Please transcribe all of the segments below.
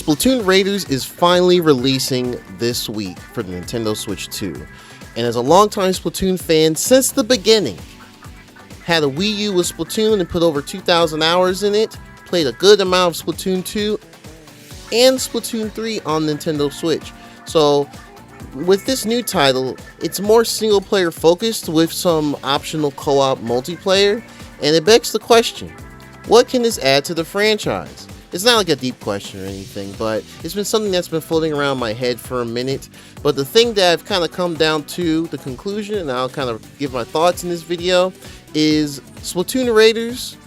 Splatoon Raiders is finally releasing this week for the Nintendo Switch 2. And as a longtime Splatoon fan since the beginning, had a Wii U with Splatoon and put over 2,000 hours in it, played a good amount of Splatoon 2 and Splatoon 3 on Nintendo Switch. So with this new title, it's more single player focused with some optional co-op multiplayer, and it begs the question, what can this add to the franchise? It's not like a deep question or anything, but it's been something that's been floating around my head for a minute. But the thing that I've kind of come down to the conclusion, and I'll kind of give my thoughts in this video, is Splatoon Raiders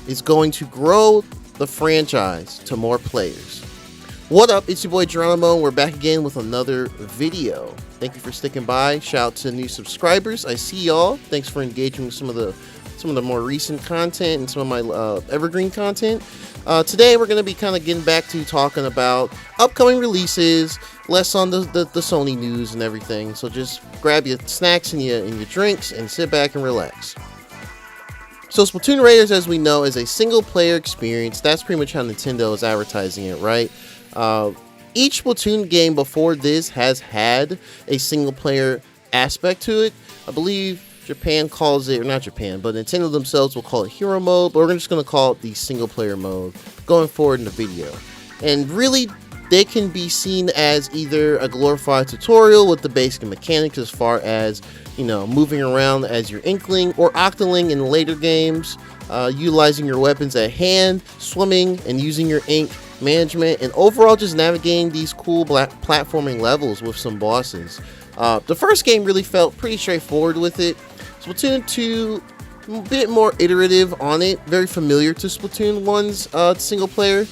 is going to grow the franchise to more players. What up, it's your boy Jahranimo, and we're back again with another video. Thank you for sticking by. Shout out to new subscribers. I see y'all. Thanks for engaging with some of the more recent content and some of my evergreen content. Today we're going to be kind of getting back to talking about upcoming releases, less on the Sony news and everything. So just grab your snacks and your drinks and sit back and relax. So Splatoon Raiders, as we know, is a single player experience. That's pretty much how Nintendo is advertising it, right? Each Splatoon game before this has had a single player aspect to it. I believe Japan calls it, or not Japan, but Nintendo themselves will call it hero mode, but we're just going to call it the single player mode going forward in the video. And really, they can be seen as either a glorified tutorial with the basic mechanics as far as, you know, moving around as your Inkling, or Octoling in later games, utilizing your weapons at hand, swimming, and using your ink management, and overall just navigating these cool platforming levels with some bosses. The first game really felt pretty straightforward with it. Splatoon 2, a bit more iterative on it, very familiar to Splatoon 1's single player,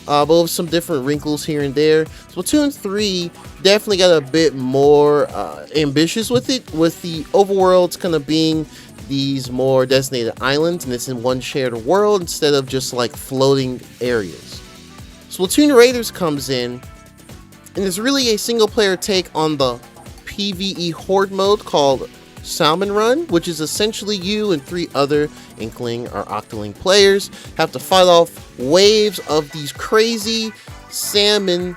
but with some different wrinkles here and there. Splatoon 3 definitely got a bit more ambitious with it, with the overworlds kind of being these more designated islands, and it's in one shared world instead of just like floating areas. Splatoon Raiders comes in, and it's really a single player take on the PvE horde mode called Salmon Run, which is essentially you and 3 other Inkling or Octoling players have to fight off waves of these crazy salmon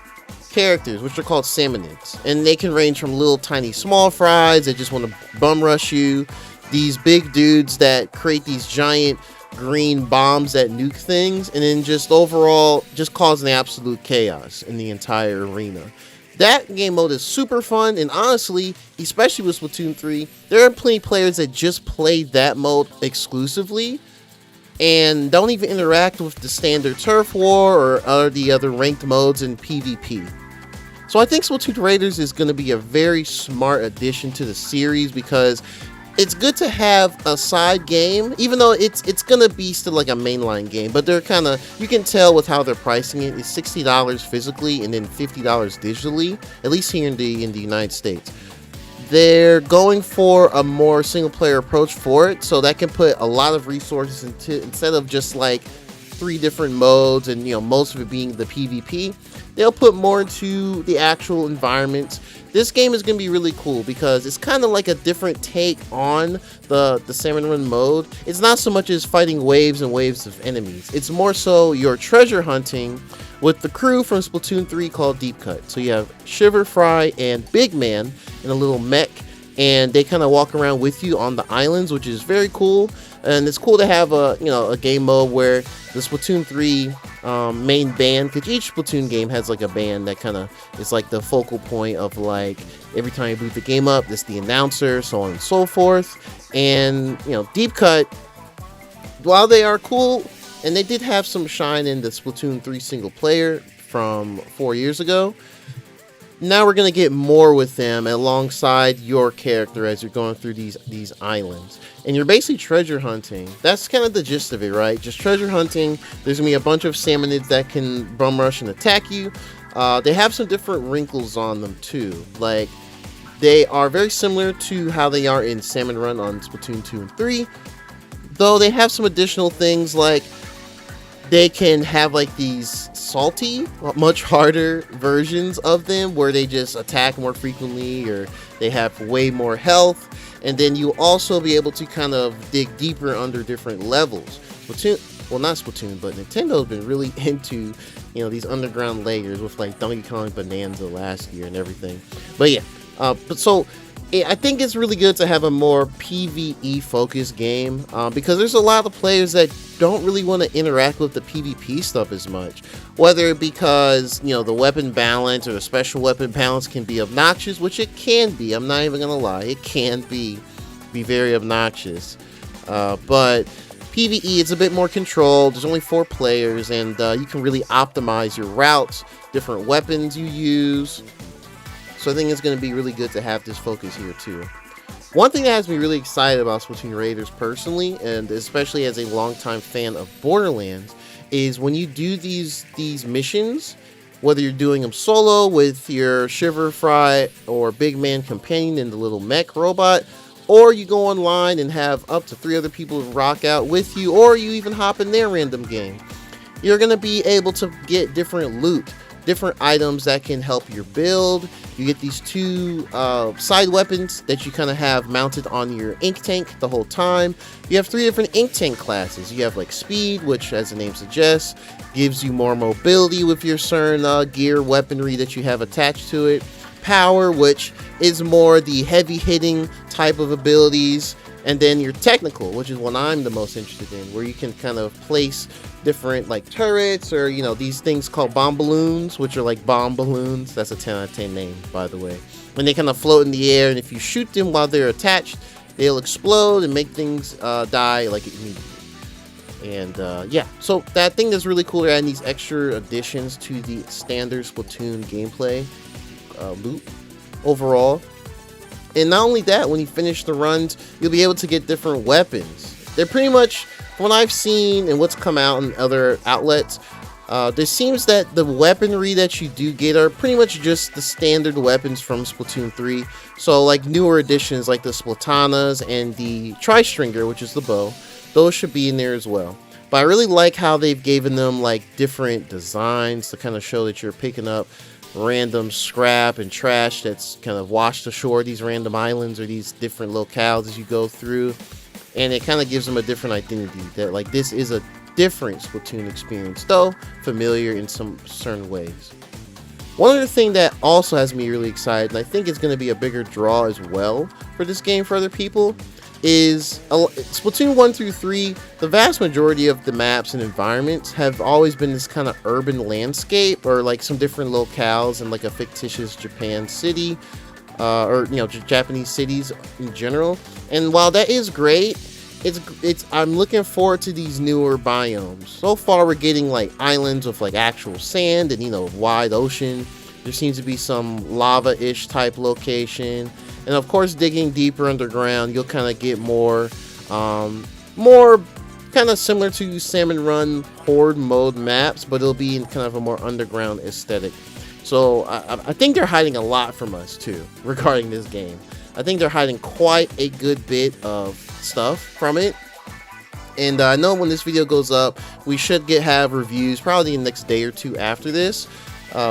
characters, which are called salmonids, and they can range from little tiny small fries that just want to bum rush you, these big dudes that create these giant green bombs that nuke things, and then just overall just causing absolute chaos in the entire arena. That game mode is super fun, and honestly, especially with Splatoon 3, there are plenty of players that just play that mode exclusively and don't even interact with the standard turf war or the other ranked modes in PvP. So I think Splatoon Raiders is going to be a very smart addition to the series, because it's good to have a side game, even though it's gonna be still like a mainline game, but they're kind of, you can tell with how they're pricing it. It's $60 physically and then $50 digitally, at least here in the United States. They're going for a more single player approach for it, so that can put a lot of resources into, instead of just like 3 different modes and, you know, most of it being the PvP, they'll put more into the actual environments. This game is going to be really cool because it's kind of like a different take on the Salmon Run mode. It's not so much as fighting waves and waves of enemies. It's more so you're treasure hunting with the crew from Splatoon 3 called Deep Cut. So you have Shiver, Fry, and Big Man in a little mech, and they kind of walk around with you on the islands, which is very cool. And it's cool to have a game mode where the Splatoon 3 main band, because each Splatoon game has like a band that kind of is like the focal point of, like, every time you boot the game up, there's the announcer, so on and so forth. And, you know, Deep Cut, while they are cool, and they did have some shine in the Splatoon 3 single player from 4 years ago, now we're going to get more with them alongside your character as you're going through these islands. And you're basically treasure hunting. That's kind of the gist of it, right? Just treasure hunting. There's going to be a bunch of salmonids that can bum rush and attack you. They have some different wrinkles on them too. Like, they are very similar to how they are in Salmon Run on Splatoon 2 and 3. Though they have some additional things, like they can have like these salty, much harder versions of them where they just attack more frequently, or they have way more health. And then you'll also be able to kind of dig deeper under different levels. Splatoon, well, not Splatoon, but Nintendo's been really into these underground layers with like Donkey Kong Bonanza last year and everything. But yeah, I think it's really good to have a more PvE focused game because there's a lot of players that don't really want to interact with the PvP stuff as much. Whether because the weapon balance or the special weapon balance can be obnoxious, which it can be. I'm not even gonna lie, it can be very obnoxious. But PvE, it's a bit more controlled. There's only 4 players, and you can really optimize your routes, different weapons you use. So I think it's going to be really good to have this focus here too. One thing that has me really excited about Splatoon Raiders personally, and especially as a longtime fan of Borderlands, is when you do these missions, whether you're doing them solo with your Shiver Fry or Big Man companion and the little mech robot, or you go online and have up to 3 other people rock out with you, or you even hop in their random game, you're going to be able to get different loot, different items that can help your build. You get these 2 side weapons that you kind of have mounted on your ink tank the whole time. You have 3 different ink tank classes. You have like speed, which as the name suggests, gives you more mobility with your certain gear, weaponry that you have attached to it. Power, which is more the heavy hitting type of abilities. And then your technical, which is what I'm the most interested in, where you can kind of place different like turrets or these things called bomb balloons, which are like bomb balloons. That's a 10 out of 10 name, by the way. When they kind of float in the air, and if you shoot them while they're attached, they'll explode and make things die like immediately. And yeah, so that thing is really cool. They're adding these extra additions to the standard Splatoon gameplay loop overall. And not only that, when you finish the runs, you'll be able to get different weapons. They're pretty much, from what I've seen and what's come out in other outlets, there seems that the weaponry that you do get are pretty much just the standard weapons from Splatoon 3. So like newer additions like the Splatanas and the Tri-Stringer, which is the bow, those should be in there as well. But I really like how they've given them like different designs to kind of show that you're picking up random scrap and trash that's kind of washed ashore these random islands or these different locales as you go through, and it kind of gives them a different identity that like this is a different Splatoon experience, though familiar in some certain ways. One other thing that also has me really excited, and I think it's going to be a bigger draw as well for this game for other people, is Splatoon 1 through 3, the vast majority of the maps and environments have always been this kind of urban landscape or like some different locales in like a fictitious Japan city or Japanese cities in general. And while that is great, I'm looking forward to these newer biomes. So far we're getting like islands with like actual sand and wide ocean. There seems to be some lava-ish type location. And of course, digging deeper underground, you'll kind of get more kind of similar to Salmon Run Horde mode maps, but it'll be in kind of a more underground aesthetic. So I think they're hiding a lot from us too regarding this game. I think they're hiding quite a good bit of stuff from it. And I know when this video goes up, we should have reviews probably in the next day or 2 after this.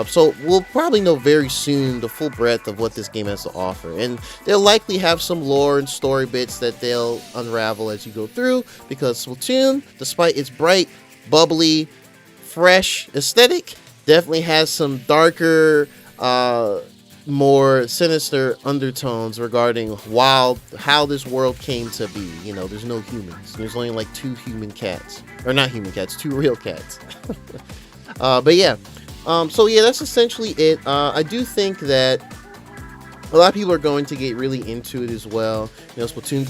So we'll probably know very soon the full breadth of what this game has to offer, and they'll likely have some lore and story bits that they'll unravel as you go through, because Splatoon, despite its bright, bubbly, fresh aesthetic, definitely has some darker, more sinister undertones regarding how this world came to be. There's no humans. There's only like 2 human cats, or not human cats, 2 real cats. But yeah. So yeah, that's essentially it. I do think that a lot of people are going to get really into it as well. Splatoon,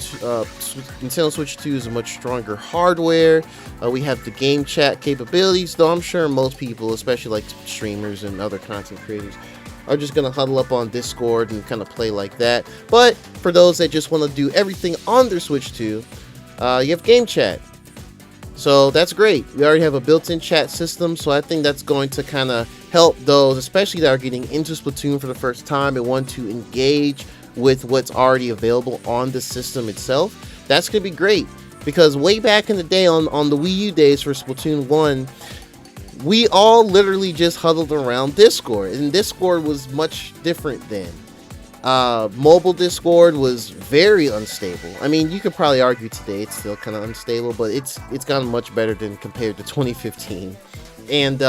Nintendo Switch 2 is a much stronger hardware. We have the game chat capabilities, though I'm sure most people, especially like streamers and other content creators, are just going to huddle up on Discord and kind of play like that. But for those that just want to do everything on their Switch 2, you have game chat. So that's great. We already have a built-in chat system, so I think that's going to kind of help those, especially that are getting into Splatoon for the first time and want to engage with what's already available on the system itself. That's going to be great, because way back in the day on the Wii U days for Splatoon 1, we all literally just huddled around Discord, and Discord was much different then. Mobile Discord was very unstable. I mean, you could probably argue today it's still kind of unstable, but it's gotten much better than compared to 2015. And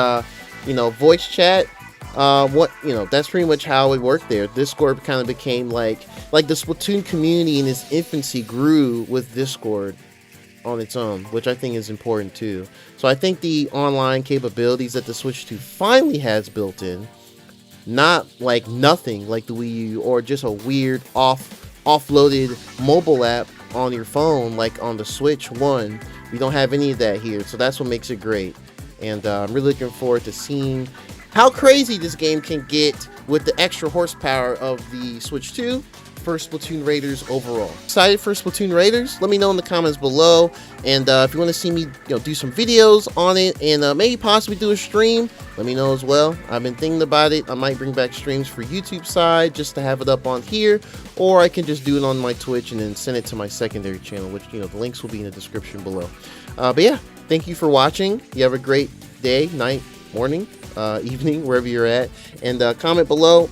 voice chat. That's pretty much how it worked there. Discord kind of became like the Splatoon community in its infancy grew with Discord on its own, which I think is important too. So I think the online capabilities that the Switch 2 finally has built in, not like nothing like the Wii U or just a weird offloaded mobile app on your phone like on the Switch 1. We don't have any of that here, so that's what makes it great. And I'm really looking forward to seeing how crazy this game can get with the extra horsepower of the Switch 2 for Splatoon Raiders overall. Excited for Splatoon Raiders? Let me know in the comments below. And if you want to see me do some videos on it and maybe possibly do a stream, let me know as well. I've been thinking about it. I might bring back streams for YouTube side just to have it up on here, or I can just do it on my Twitch and then send it to my secondary channel, which the links will be in the description below. But yeah, thank you for watching. You have a great day, night, morning, evening, wherever you're at, and comment below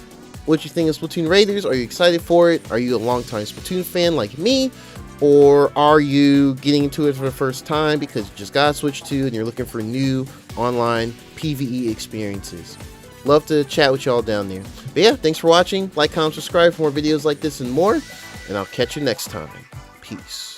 what you think of Splatoon Raiders. Are you excited for it? Are you a longtime Splatoon fan like me? Or are you getting into it for the first time because you just got Switch 2 and you're looking for new online PvE experiences? Love to chat with y'all down there. But yeah, thanks for watching. Like, comment, subscribe for more videos like this and more. And I'll catch you next time. Peace.